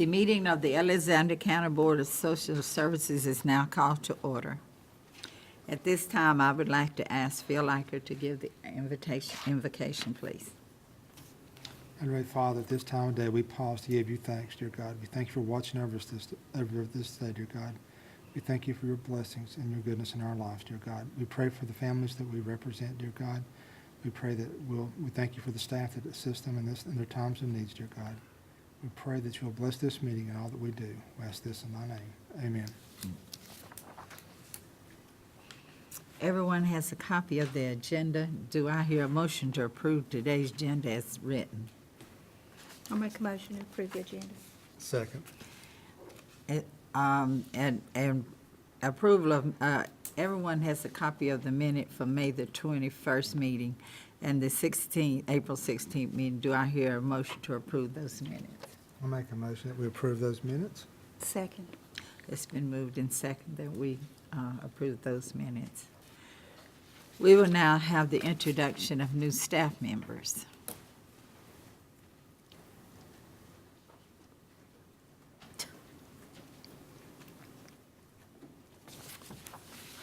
The meeting of the Alexander County Board of Social Services is now called to order. At this time, I would like to ask Phil Iker to give the invocation, please. Heavenly Father, at this time of day, we pause to give you thanks, dear God. We thank you for watching over us this day, dear God. We thank you for your blessings and your goodness in our lives, dear God. We pray for the families that we represent, dear God. We pray that we thank you for the staff that assist them in their times of needs, dear God. We pray that you'll bless this meeting and all that we do. We ask this in thy name. Amen. Everyone has a copy of the agenda. Do I hear a motion to approve today's agenda as written? I'll make a motion to approve the agenda. Second. And approval of, everyone has a copy of the minute for May the 21st meeting and the April 16th meeting. Do I hear a motion to approve those minutes? I'll make a motion that we approve those minutes. Second. It's been moved and seconded that we approve those minutes. We will now have the introduction of new staff members.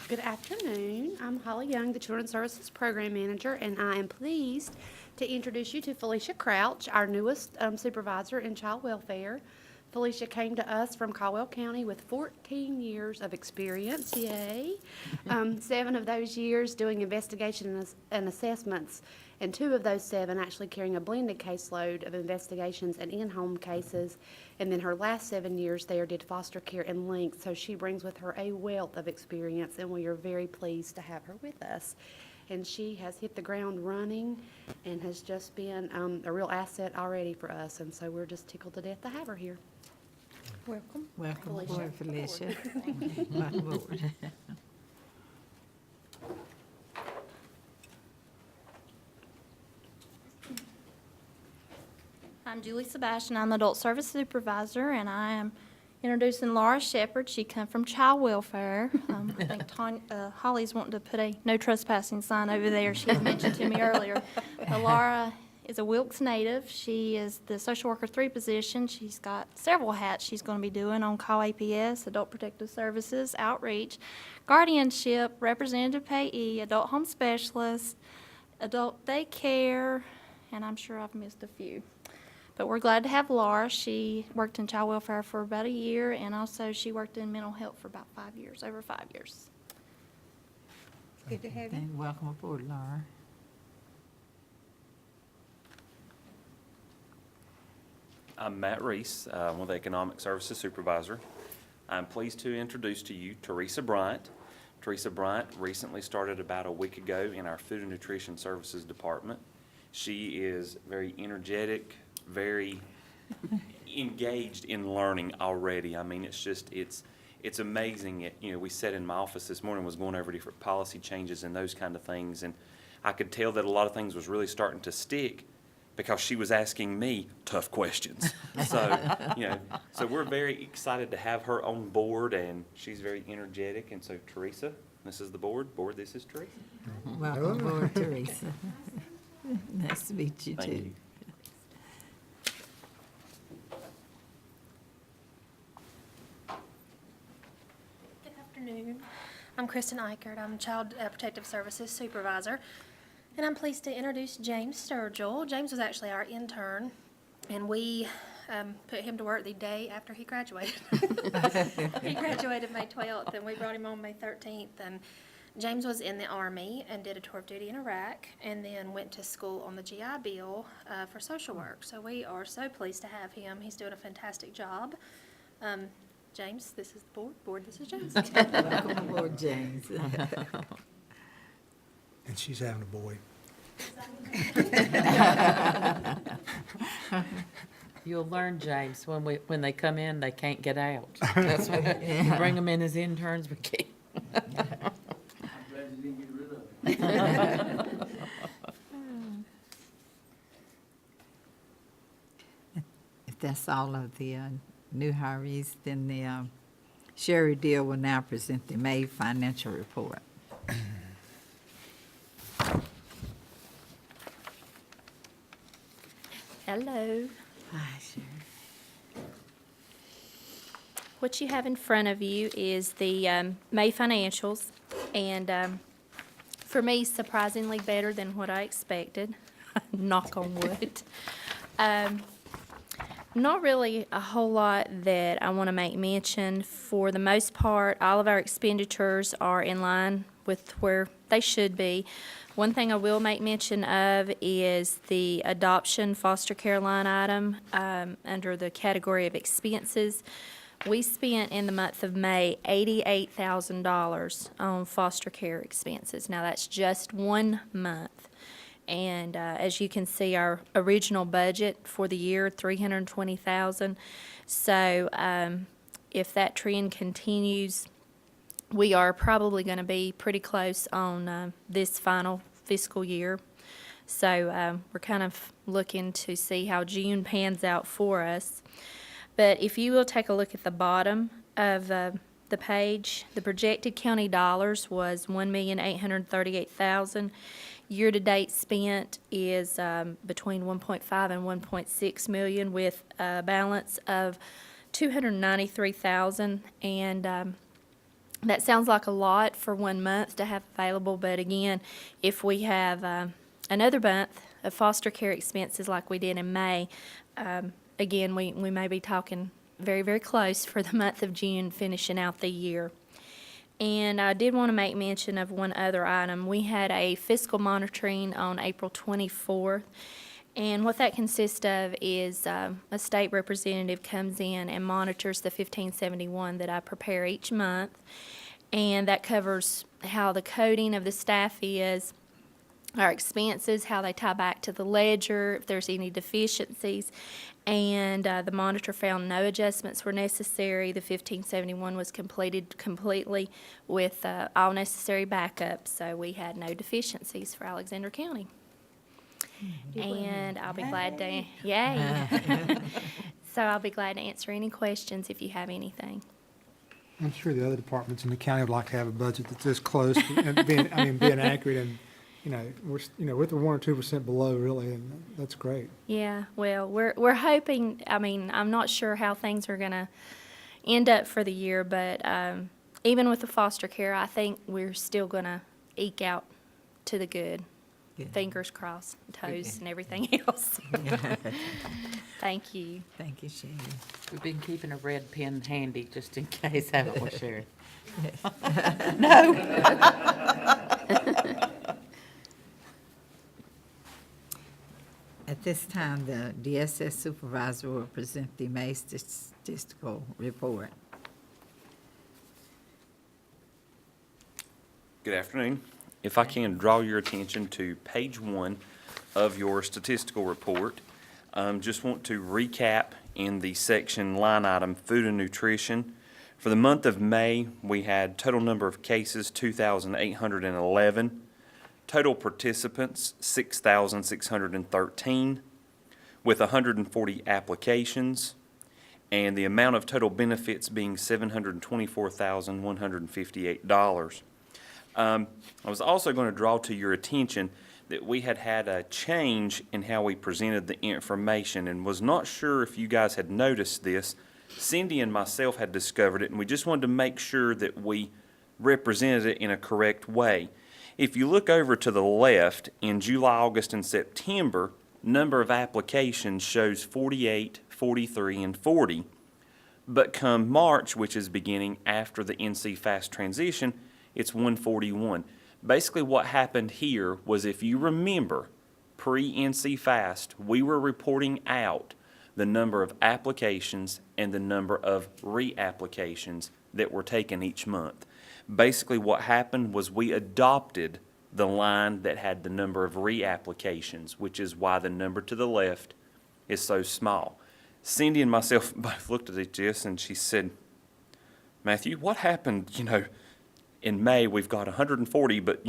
Good afternoon. I'm Holly Young, the Children's Services Program Manager, and I am pleased to introduce you to Felicia Crouch, our newest supervisor in child welfare. Felicia came to us from Caldwell County with 14 years of experience, yay. 7 of those years doing investigations and assessments, and 2 of those 7 actually carrying a blended caseload of investigations and in-home cases. And then her last 7 years there did foster care and links, so she brings with her a wealth of experience, and we are very pleased to have her with us. And she has hit the ground running and has just been a real asset already for us, and so we're just tickled to death to have her here. Welcome. Welcome Felicia. aboard, Felicia. Welcome aboard. I'm Julie Sebastian. I'm the Adult Service Supervisor, and I am introducing Lara Shepherd. She come from Child Welfare. I think Holly's wanting to put a no trespassing sign over there. She had mentioned to me earlier. But Lara is a Wilkes native. She is the Social Worker 3 position. She's got several hats she's going to be doing on call APS, Adult Protective Services, Outreach, Guardianship, Representative Payee, Adult Home Specialist, Adult Daycare, and I'm sure I've missed a few. But we're glad to have Lara. She worked in child welfare for about a year, and also she worked in mental health for about 5 years, over 5 years. Good to have you. And welcome aboard, Laura. I'm Matt Reis, one of the Economic Services Supervisor. I'm pleased to introduce to you Teresa Bryant. Teresa Bryant recently started about a week ago in our Food and Nutrition Services Department. She is very energetic, very engaged in learning already. I mean, it's amazing. We sat in my office this morning, was going over different policy changes and those kind of things, and I could tell that a lot of things was really starting to stick because she was asking me tough questions. So we're very excited to have her on board, and she's very energetic. And so, Teresa, this is the board. Board, this is Teresa. Welcome aboard, Teresa. Nice to meet you, Thank too. you. Good afternoon. I'm Kristen Kurd. I'm Child Protective Services Supervisor, and I'm pleased to introduce James Sturgill. James was actually our intern, and we put him to work the day after he graduated. He graduated May 12th, and we brought him on May 13th. And James was in the Army and did a tour of duty in Iraq, and then went to school on the GI Bill for social work. So we are so pleased to have him. He's doing a fantastic job. James, this is the board. Board, this is James. Welcome aboard, James. And she's having a boy. You'll learn, James, when they come in, they can't get out. That's what you bring them in as interns, but can't. I'm glad you didn't get rid of it. If that's all of the new hirees, then the Sherry Deal will now present the May financial report. Hello. Hi, Sherry. What you have in front of you is the May financials, and for me, surprisingly better than what I expected. Knock on wood. Not really a whole lot that I want to make mention. For the most part, all of our expenditures are in line with where they should be. One thing I will make mention of is the adoption foster care line item under the category of expenses. We spent in the month of May $88,000 on foster care expenses. Now, that's just 1 month. And as you can see, our original budget for the year, $320,000. So if that trend continues, we are probably going to be pretty close on this final fiscal year. So we're kind of looking to see how June pans out for us. But if you will take a look at the bottom of the page, the projected county dollars was $1,838,000. Year-to-date spent is between 1.5 and 1.6 million, with a balance of 293,000. And that sounds like a lot for 1 month to have available, but again, if we have another month of foster care expenses like we did in May, again, we may be talking very, very close for the month of June, finishing out the year. And I did want to make mention of one other item. We had a fiscal monitoring on April 24th, and what that consists of is a state representative comes in and monitors the 1571 that I prepare each month, and that covers how the coding of the staff is, our expenses, how they tie back to the ledger, if there's any deficiencies, and the monitor found no adjustments were necessary. The 1571 was completed completely with all necessary backups, so we had no deficiencies for Alexander County. And I'll be glad to, yay. So I'll be glad to answer any questions if you have anything. I'm sure the other departments in the county would like to have a budget that's this close and being accurate and, we're the 1 or 2% below really, and that's great. Yeah, well, we're hoping, I'm not sure how things are going to end up for the year, but even with the foster care, I think we're still going to eke out to the good. Good. Fingers crossed, toes, Good. and everything else. Thank you. Thank you, Sherry. We've been keeping a red pen handy just in case, haven't we, Sheriff? At this time, the DSS supervisor will present the May statistical report. Good afternoon. If I can draw your attention to page 1 of your statistical report, just want to recap in the section line item food and nutrition. For the month of May, we had total number of cases 2,811, total participants 6,613, with 140 applications, and the amount of total benefits being $724,158. I was also going to draw to your attention that we had a change in how we presented the information, and was not sure if you guys had noticed this. Cindy and myself had discovered it, and we just wanted to make sure that we represented it in a correct way. If you look over to the left, in July, August, and September, number of applications shows 48, 43, and 40. But come March, which is beginning after the NC Fast transition, it's 141. Basically what happened here was, if you remember, pre-NC Fast, we were reporting out the number of applications and the number of reapplications that were taken each month. Basically what happened was we adopted the line that had the number of reapplications, which is why the number to the left is so small. Cindy and myself both looked at this and she said, Matthew, what happened, in May we've got 140, but,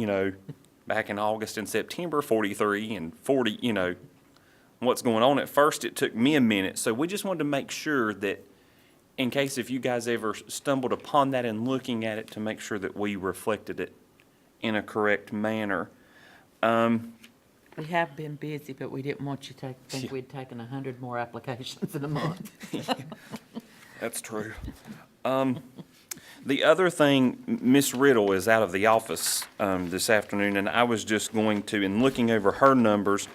back in August and September, 43 and 40, what's going on? At first it took me a minute, so we just wanted to make sure that, in case if you guys ever stumbled upon that and looking at it, to make sure that we reflected it in a correct manner. We have been busy, but we didn't want you to think we'd taken 100 more applications in a month. That's true. The other thing, Miss Riddle is out of the office this afternoon, and I was just going to, in looking over her numbers,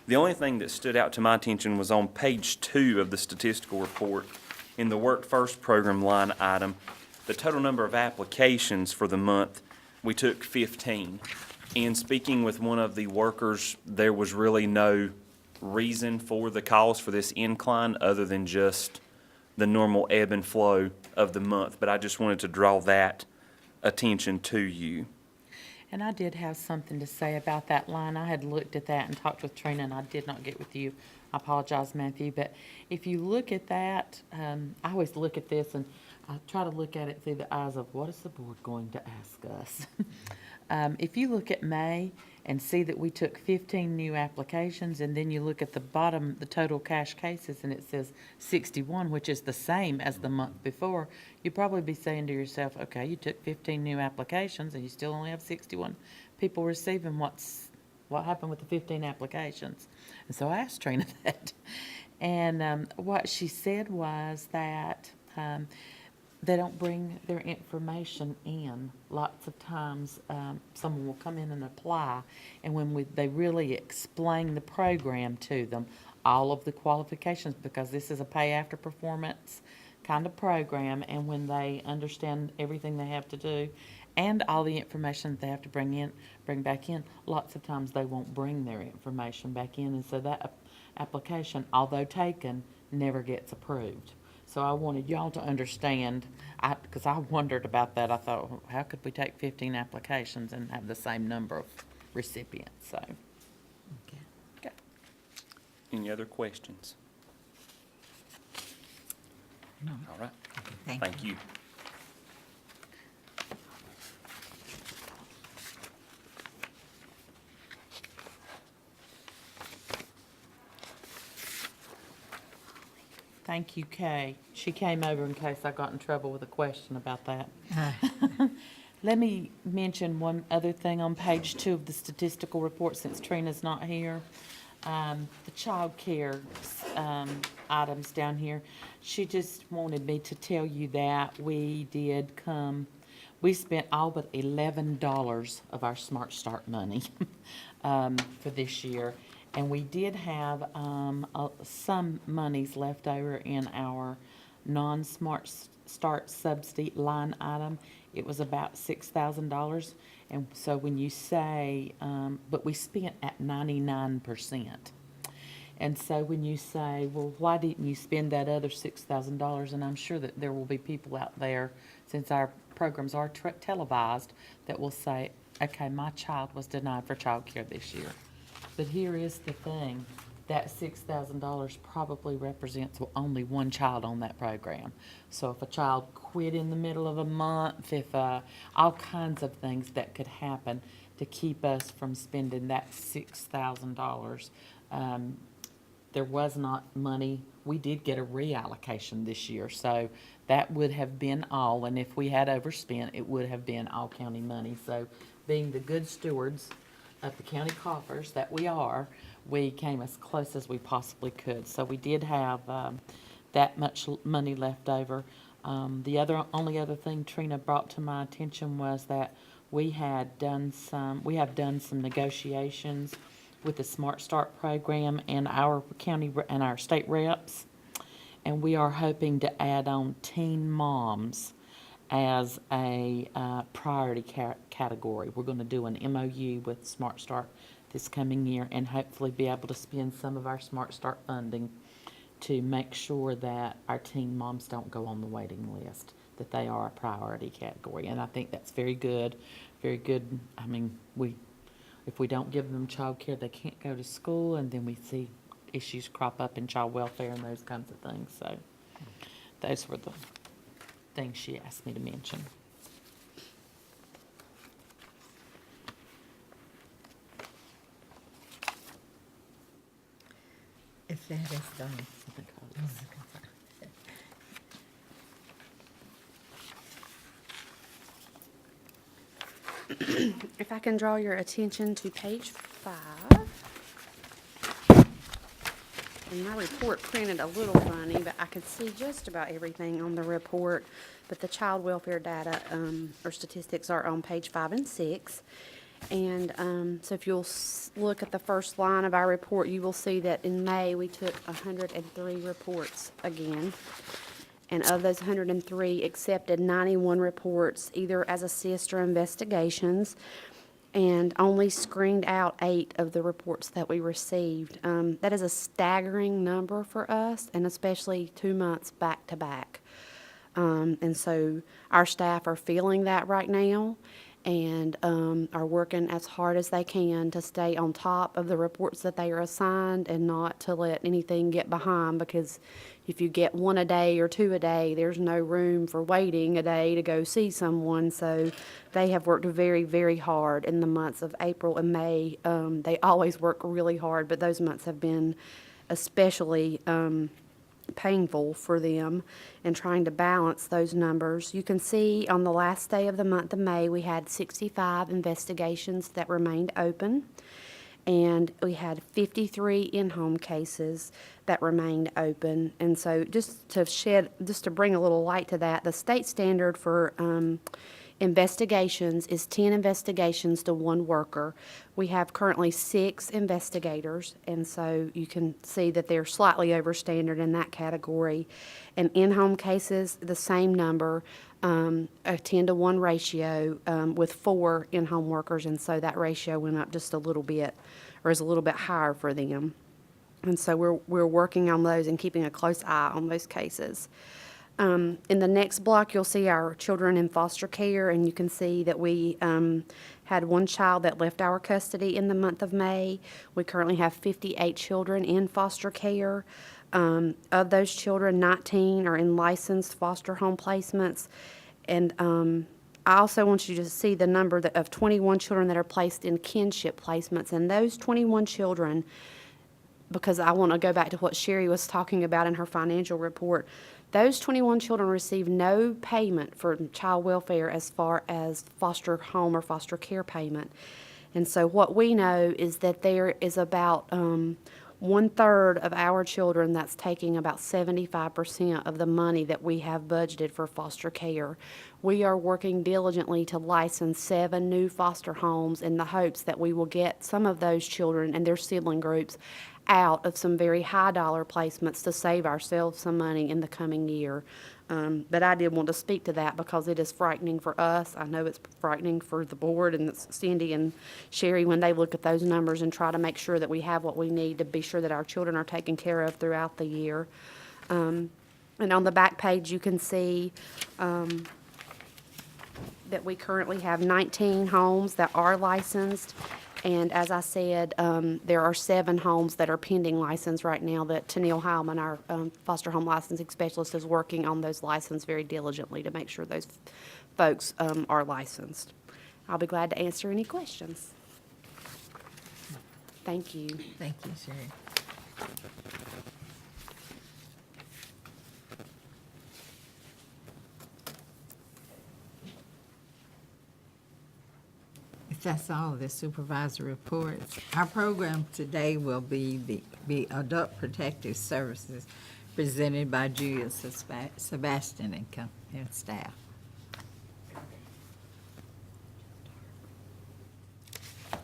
the only thing that stood out to my attention was on page 2 of the statistical report, in the Work First program line item, the total number of applications for the month, we took 15. And speaking with one of the workers, there was really no reason for the cause for this incline other than just the normal ebb and flow of the month. But I just wanted to draw that attention to you. And I did have something to say about that line. I had looked at that and talked with Trina, and I did not get with you. I apologize, Matthew. But if you look at that, I always look at this and I try to look at it through the eyes of what is the board going to ask us? If you look at May and see that we took 15 new applications, and then you look at the bottom, the total cash cases, and it says 61, which is the same as the month before, you'd probably be saying to yourself, okay, you took 15 new applications and you still only have 61 people receiving. What happened with the 15 applications? And so I asked Trina that. And what she said was that they don't bring their information in. Lots of times, someone will come in and apply, and when they really explain the program to them, all of the qualifications, because this is a pay after performance kind of program, and when they understand everything they have to do and all the information that they have to bring back in, lots of times they won't bring their information back in, and so that application, although taken, never gets approved. So I wanted y'all to understand, because I wondered about that. I thought, well, how could we take 15 applications and have the same number of recipients? So, okay. Any other questions? No. All right. Thank Thank you. Thank you, Kay. She came over in case I got in trouble with a question about that. Let me mention one other thing on page 2 of the statistical report, since Trina's not here. The childcare items down here. She just wanted me to tell you that we spent all but $11 of our Smart Start money for this year. And we did have some monies left over in our non-Smart Start subsidy line item. It was about $6,000. And so when you say, but we spent at 99%. And so when you say, well, why didn't you spend that other $6,000? And I'm sure that there will be people out there, since our programs are televised, that will say, okay, my child was denied for child care this year. But here is the thing, that $6,000 probably represents only one child on that program. So if a child quit in the middle of a month, if all kinds of things that could happen to keep us from spending that $6,000. There was not money. We did get a reallocation this year, so that would have been all. And if we had overspent, it would have been all county money. So being the good stewards of the county coffers that we are, we came as close as we possibly could. So we did have that much money left over. The only other thing Trina brought to my attention was that we have done some negotiations with the Smart Start program and our county and our state reps, and we are hoping to add on teen moms as a priority category. We're going to do an MOU with Smart Start this coming year and hopefully be able to spend some of our Smart Start funding to make sure that our teen moms don't go on the waiting list, that they are a priority category. And I think that's very good, very good. I mean, if we don't give them child care, they can't go to school, and then we see issues crop up in child welfare and those kinds of things. So those were the things she asked me to mention. If that is done. If I can draw your attention to page 5. And my report printed a little funny, but I could see just about everything on the report. But the child welfare data, or statistics are on page 5 and 6. And so if you'll look at the first line of our report, you will see that in May, we took 103 reports again. And of those 103, accepted 91 reports, either as assist or investigations, and only screened out 8 of the reports that we received. That is a staggering number for us, and especially 2 months back to back. And so our staff are feeling that right now, and are working as hard as they can to stay on top of the reports that they are assigned and not to let anything get behind, because if you get 1 a day or 2 a day, there's no room for waiting a day to go see someone. So they have worked very, very hard in the months of April and May. They always work really hard, but those months have been especially painful for them in trying to balance those numbers. You can see on the last day of the month of May, we had 65 investigations that remained open, and we had 53 in-home cases that remained open. And so just to bring a little light to that, the state standard for investigations is 10 investigations to 1 worker. We have currently 6 investigators, and so you can see that they're slightly over standard in that category. And in-home cases, the same number, a 10 to 1 ratio with 4 in-home workers, and so that ratio went up just a little bit, or is a little bit higher for them. And so we're working on those and keeping a close eye on those cases. In the next block, you'll see our children in foster care, and you can see that we had 1 child that left our custody in the month of May. We currently have 58 children in foster care. Of those children, 19 are in licensed foster home placements. And I also want you to see the number of 21 children that are placed in kinship placements. And those 21 children, because I want to go back to what Sherry was talking about in her financial report, those 21 children receive no payment for child welfare as far as foster home or foster care payment. And so what we know is that there is about 1/3 of our children that's taking about 75% of the money that we have budgeted for foster care. We are working diligently to license 7 new foster homes in the hopes that we will get some of those children and their sibling groups out of some very high dollar placements to save ourselves some money in the coming year. But I did want to speak to that because it is frightening for us. I know it's frightening for the board and Cindy and Sherry when they look at those numbers and try to make sure that we have what we need to be sure that our children are taken care of throughout the year. And on the back page, you can see that we currently have 19 homes that are licensed. And as I said, there are 7 homes that are pending license right now that Tennille Heilman, our foster home licensing specialist, is working on those licenses very diligently to make sure those folks are licensed. I'll be glad to answer any questions. Thank you. Thank you, Sherry. If that's all the supervisor reports, our program today will be Adult Protective Services presented by Julia Sebastian and staff. I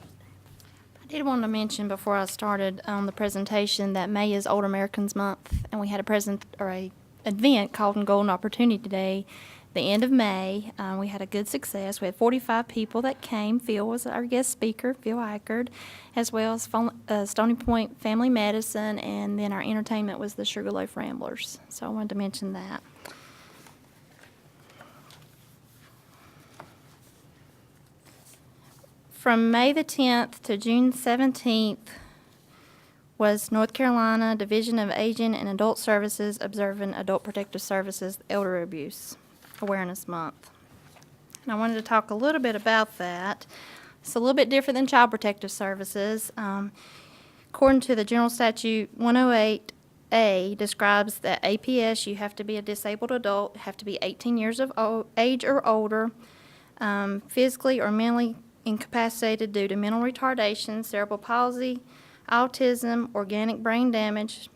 did want to mention before I started on the presentation that May is Older Americans Month, and we had a event called Golden Opportunity Day. The end of May, we had a good success. We had 45 people that came. Phil was our guest speaker, Phil Eichard, as well as Stony Point Family Medicine, and then our entertainment was the Sugarloaf Ramblers. So I wanted to mention that. From May the 10th to June 17th was North Carolina Division of Aging and Adult Services observing Adult Protective Services Elder Abuse Awareness Month. And I wanted to talk a little bit about that. It's a little bit different than Child Protective Services. According to the General Statute 108A, describes that APS, you have to be a disabled adult, have to be 18 years of age or older, physically or mentally incapacitated due to mental retardation, cerebral palsy, autism, organic brain damage,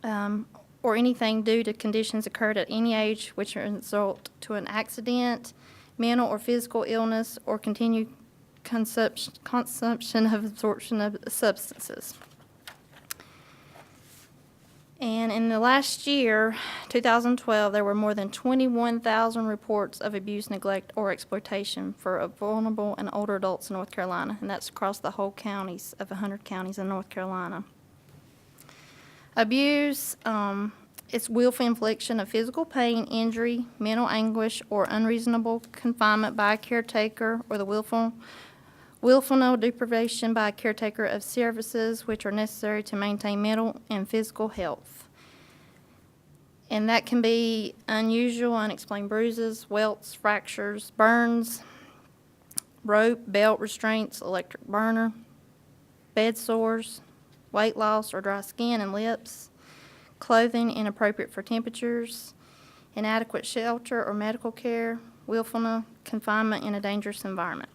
or anything due to conditions occurred at any age which result to an accident, mental or physical illness, or continued consumption of absorption of substances. And in the last year, 2012, there were more than 21,000 reports of abuse, neglect, or exploitation for vulnerable and older adults in North Carolina, and that's across the whole counties of 100 counties in North Carolina. Abuse is willful infliction of physical pain, injury, mental anguish, or unreasonable confinement by a caretaker, or the willful deprivation by a caretaker of services which are necessary to maintain mental and physical health. And that can be unusual, unexplained bruises, welts, fractures, burns, rope, belt restraints, electric burner, bed sores, weight loss or dry skin and lips, clothing inappropriate for temperatures, inadequate shelter or medical care, willful confinement in a dangerous environment.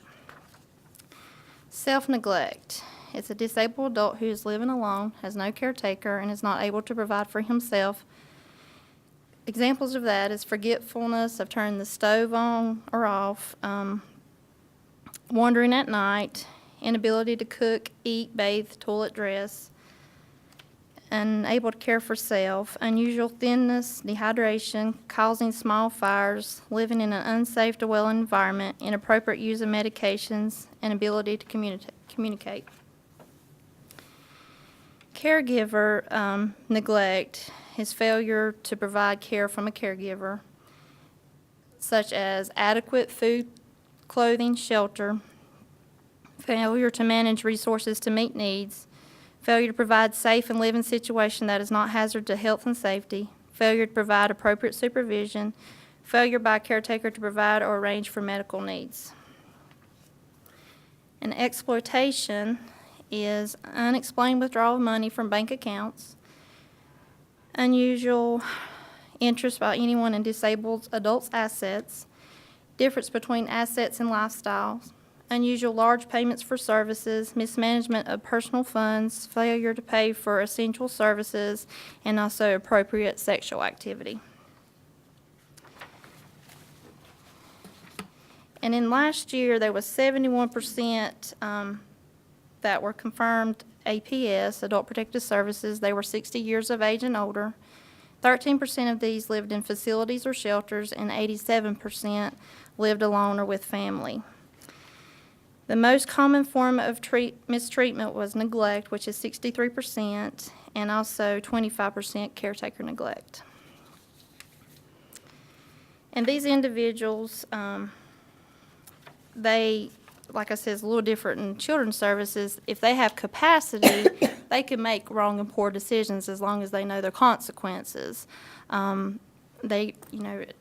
Self-neglect. It's a disabled adult who is living alone, has no caretaker, and is not able to provide for himself. Examples of that is forgetfulness of turning the stove on or off, wandering at night, inability to cook, eat, bathe, toilet, dress, unable to care for self, unusual thinness, dehydration, causing small fires, living in an unsafe dwelling environment, inappropriate use of medications, and ability to communicate. Caregiver neglect is failure to provide care from a caregiver, such as adequate food, clothing, shelter, failure to manage resources to meet needs, failure to provide safe and living situation that is not hazard to health and safety, failure to provide appropriate supervision, failure by a caretaker to provide or arrange for medical needs. And exploitation is unexplained withdrawal of money from bank accounts, unusual interest by anyone in disabled adults' assets, difference between assets and lifestyles, unusual large payments for services, mismanagement of personal funds, failure to pay for essential services, and also appropriate sexual activity. And in last year, there was 71% that were confirmed APS, Adult Protective Services. They were 60 years of age and older. 13% of these lived in facilities or shelters, and 87% lived alone or with family. The most common form of mistreatment was neglect, which is 63%, and also 25% caretaker neglect. And these individuals, they, like I said, it's a little different in children's services. If they have capacity, they can make wrong and poor decisions as long as they know their consequences.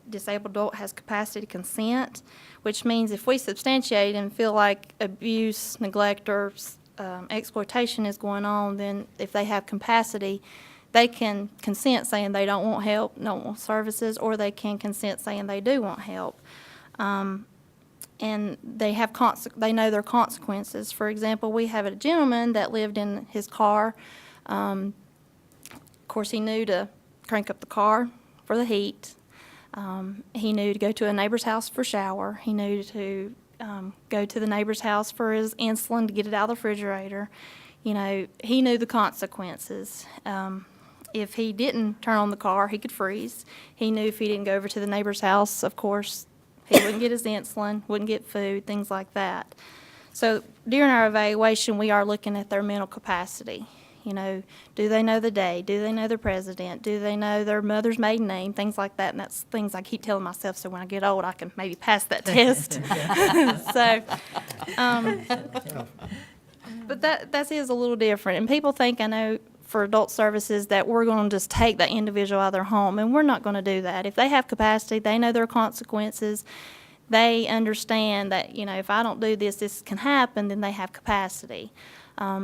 Disabled adult has capacity to consent, which means if we substantiate and feel like abuse, neglect, or exploitation is going on, then if they have capacity, they can consent saying they don't want help, don't want services, or they can consent saying they do want help. And they have they know their consequences. For example, we have a gentleman that lived in his car. Of course, he knew to crank up the car for the heat. He knew to go to a neighbor's house for shower. He knew to go to the neighbor's house for his insulin to get it out of the refrigerator. You know, he knew the consequences. If he didn't turn on the car, he could freeze. He knew if he didn't go over to the neighbor's house, of course, he wouldn't get his insulin, wouldn't get food, things like that. So during our evaluation, we are looking at their mental capacity. You know, do they know the day? Do they know the president? Do they know their mother's maiden name? Things like that. And that's things I keep telling myself so when I get old, I can maybe pass that test. But that is a little different. And people think, I know, for adult services that we're going to just take that individual out of their home, and we're not going to do that. If they have capacity, they know their consequences. They understand that, you know, if I don't do this, this can happen, then they have capacity.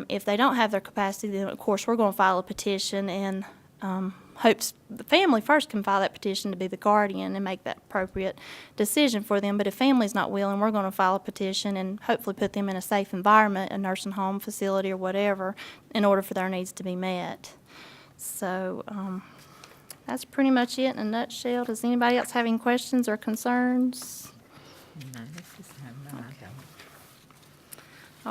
If they don't have their capacity, then, of course, we're going to file a petition and hopes the family first can file that petition to be the guardian and make that appropriate decision for them. But if family's not willing, we're going to file a petition and hopefully put them in a safe environment, a nursing home facility or whatever, in order for their needs to be met. So that's pretty much it in a nutshell. Does anybody else have any questions or concerns? No, this is no, I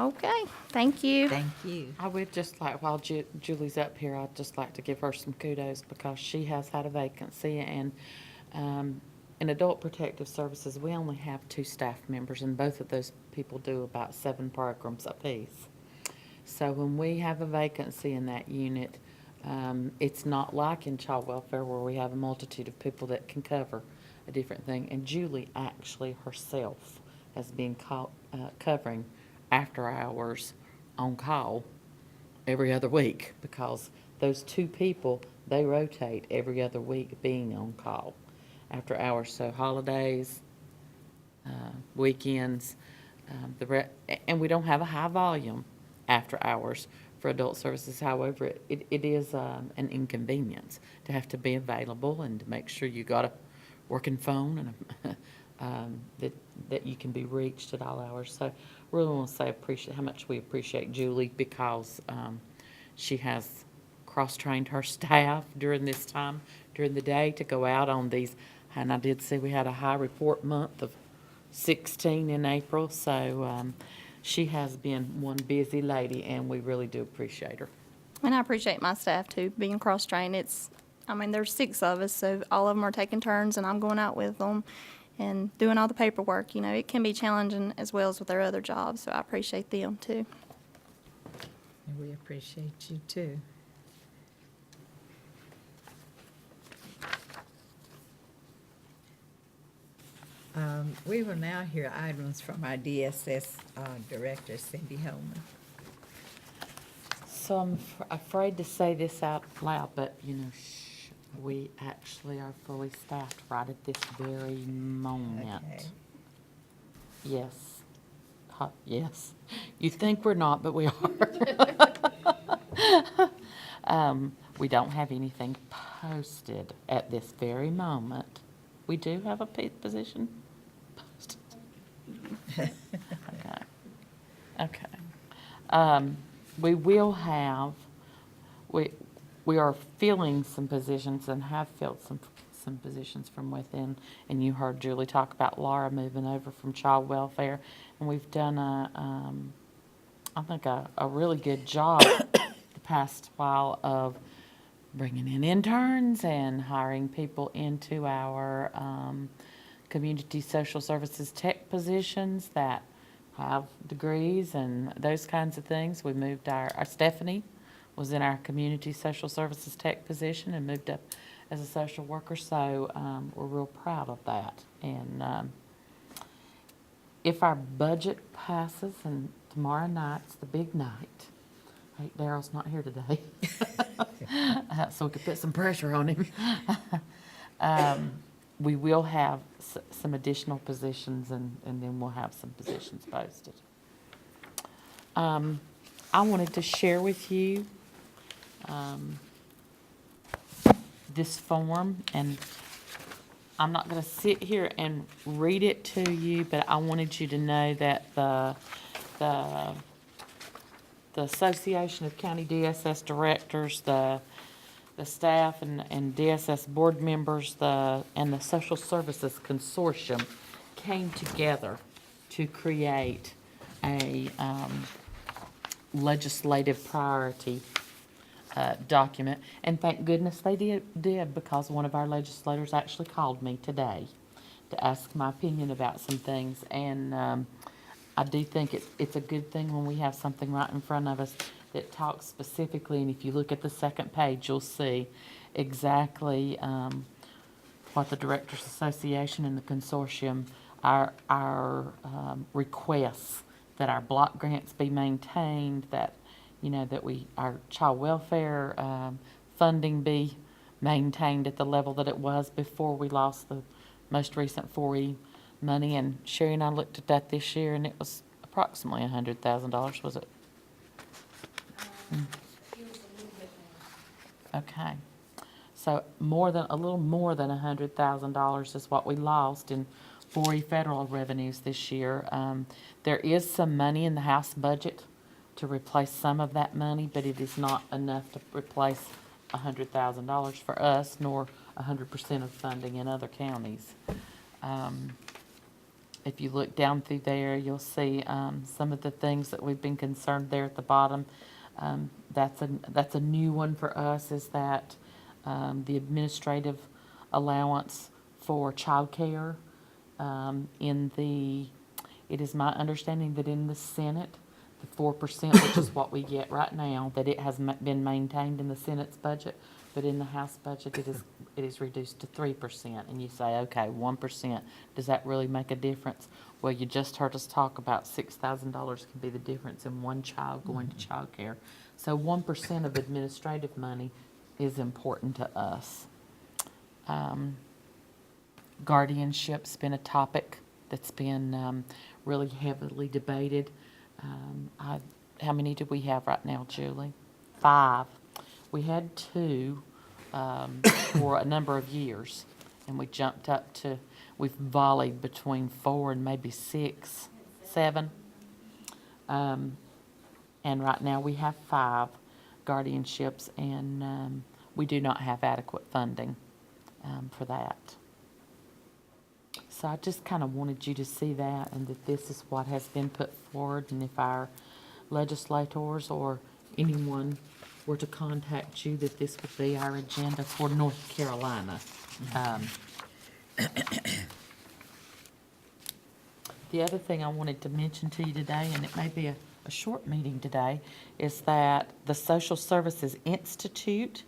Okay, thank you. don't. Thank you. I would just like, while Julie's up here, I'd just like to give her some kudos because she has had a vacancy, and in Adult Protective Services, we only have 2 staff members, and both of those people do about 7 programs apiece. So when we have a vacancy in that unit, it's not like in child welfare where we have a multitude of people that can cover a different thing. And Julie actually herself has been covering after hours on call every other week, because those 2 people, they rotate every other week being on call after hours. So holidays, weekends, and we don't have a high volume after hours for adult services. However, it is an inconvenience to have to be available and to make sure you got a working phone and that you can be reached at all hours. So really want to say how much we appreciate Julie, because she has cross-trained her staff during this time, during the day, to go out on these. And I did see we had a high report month of 16 in April, so she has been one busy lady, and we really do appreciate her. And I appreciate my staff too, being cross-trained. There's 6 of us, so all of them are taking turns, and I'm going out with them and doing all the paperwork. You know, it can be challenging as well as with their other jobs, so I appreciate them too. And we appreciate you too. We will now hear items from our DSS Director, Cindy Holman. So I'm afraid to say this out loud, but, we actually are fully staffed right at this very moment. Okay. Yes. Yes. You think we're not, but we are. We don't have anything posted at this very moment. We do have a position posted. Okay. We will have, we are filling some positions and have filled some positions from within. And you heard Julie talk about Lara moving over from child welfare. And we've done I think a really good job the past while of bringing in interns and hiring people into our community social services tech positions that have degrees and those kinds of things. We moved our Stephanie was in our community social services tech position and moved up as a social worker, so we're real proud of that. And if our budget passes, and tomorrow night's the big night, Daryl's not here today, so we could put some pressure on him. We will have some additional positions, and then we'll have some positions posted. I wanted to share with you this form, and I'm not going to sit here and read it to you, but I wanted you to know that the Association of County DSS Directors, the staff and DSS board members, and the Social Services Consortium came together to create a legislative priority document. And thank goodness they did, because one of our legislators actually called me today to ask my opinion about some things. And I do think it's a good thing when we have something right in front of us that talks specifically, and if you look at the second page, you'll see exactly what the Directors Association and the consortium, our requests that our block grants be maintained, that our child welfare funding be maintained at the level that it was before we lost the most recent 4E money. And Sherry and I looked at that this year, and it was approximately $100,000, was it? Okay, so a little more than $100,000 is what we lost in 4E federal revenues this year. There is some money in the House budget to replace some of that money, but it is not enough to replace $100,000 for us, nor 100% of funding in other counties. If you look down through there, you'll see some of the things that we've been concerned there at the bottom. That's a new one for us, is that the administrative allowance for childcare. It is my understanding that in the Senate, the 4%, which is what we get right now, that it has been maintained in the Senate's budget, but in the House budget, it is reduced to 3%. And you say, okay, 1%, does that really make a difference? Well, you just heard us talk about $6,000 can be the difference in one child going to childcare. So 1% of administrative money is important to us. Guardianship's been a topic that's been really heavily debated. How many do we have right now, Julie? 5. We had 2 for a number of years, and we jumped up to, we've volleyed between 4 and maybe 6, 7. And right now we have 5 guardianships, and we do not have adequate funding for that. So I just kind of wanted you to see that, and that this is what has been put forward, and if our legislators or anyone were to contact you, that this would be our agenda for North Carolina. The other thing I wanted to mention to you today, and it may be a short meeting today, is that the Social Services Institute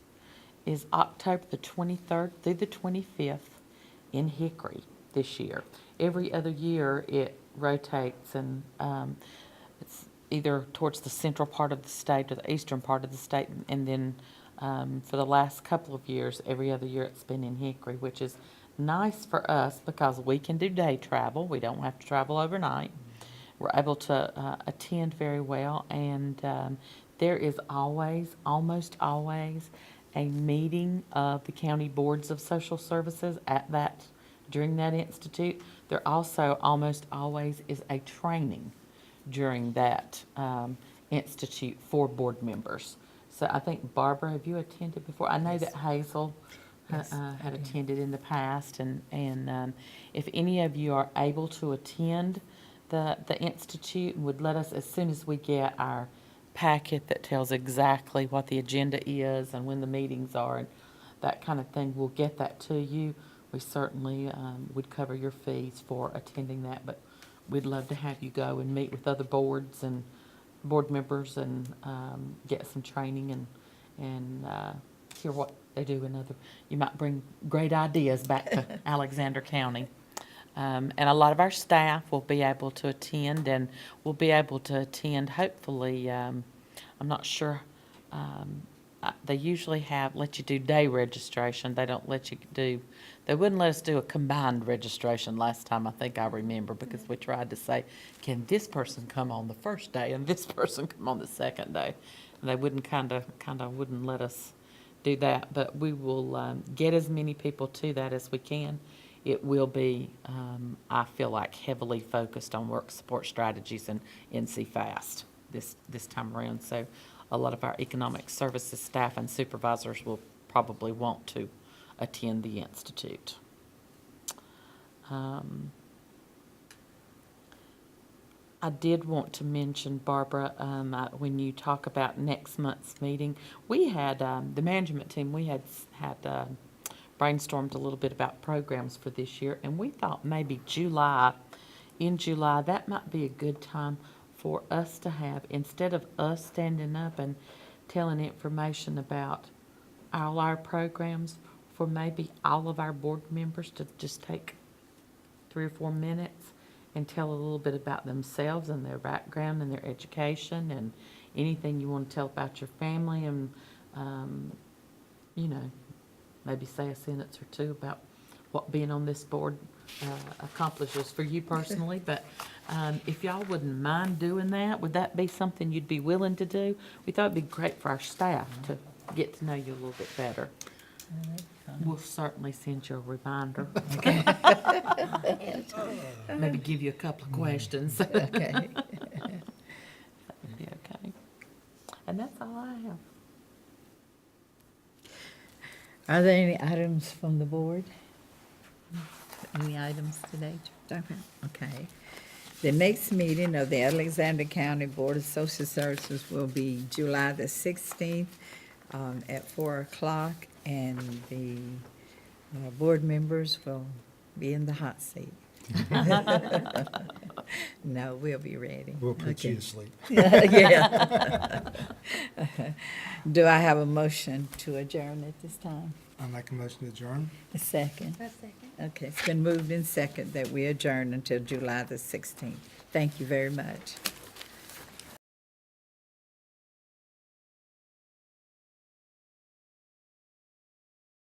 is October the 23rd through the 25th in Hickory this year. Every other year it rotates, and it's either towards the central part of the state or the eastern part of the state, and then for the last couple of years, every other year it's been in Hickory, which is nice for us because we can do day travel. We don't have to travel overnight. We're able to attend very well, and there is always, almost always, a meeting of the county boards of social services during that institute. There also almost always is a training during that institute for board members. So I think, Barbara, have you attended before? I know that Hazel had attended in the past, and if any of you are able to attend the institute, and would let us, as soon as we get our packet that tells exactly what the agenda is and when the meetings are and that kind of thing, we'll get that to you. We certainly would cover your fees for attending that, but we'd love to have you go and meet with other boards and board members and get some training and hear what they do in other. You might bring great ideas back to Alexander County. And a lot of our staff will be able to attend, and we'll be able to attend hopefully, I'm not sure, they usually let you do day registration. They don't let you they wouldn't let us do a combined registration last time, I think I remember, because we tried to say, can this person come on the first day and this person come on the second day? And they wouldn't kind of wouldn't let us do that, but we will get as many people to that as we can. It will be, I feel like, heavily focused on work support strategies and NC FAST this time around. So a lot of our economic services staff and supervisors will probably want to attend the institute. I did want to mention, Barbara, when you talk about next month's meeting, we had, the management team, we had brainstormed a little bit about programs for this year, and we thought maybe in July, that might be a good time for us to have, instead of us standing up and telling information about all our programs, for maybe all of our board members to just take 3 or 4 minutes and tell a little bit about themselves and their background and their education and anything you want to tell about your family, and maybe say a sentence or two about what being on this board accomplishes for you personally. But if y'all wouldn't mind doing that, would that be something you'd be willing to do? We thought it'd be great for our staff to get to know you a little bit better. We'll certainly send you a reminder. Okay. Maybe give you a couple of questions. Okay. That would be okay. And that's all I have. Are there any items from the board? Any items today? Okay. The next meeting of the Alexander County Board of Social Services will be July the 16th at 4 o'clock, and the board members will be in the hot seat. No, we'll be ready. We'll put you Okay. to sleep. Yeah. Do I have a motion to adjourn at this time? I make a motion to adjourn. A second? A second. Okay, it's been moved in second that we adjourn until July the 16th. Thank you very much.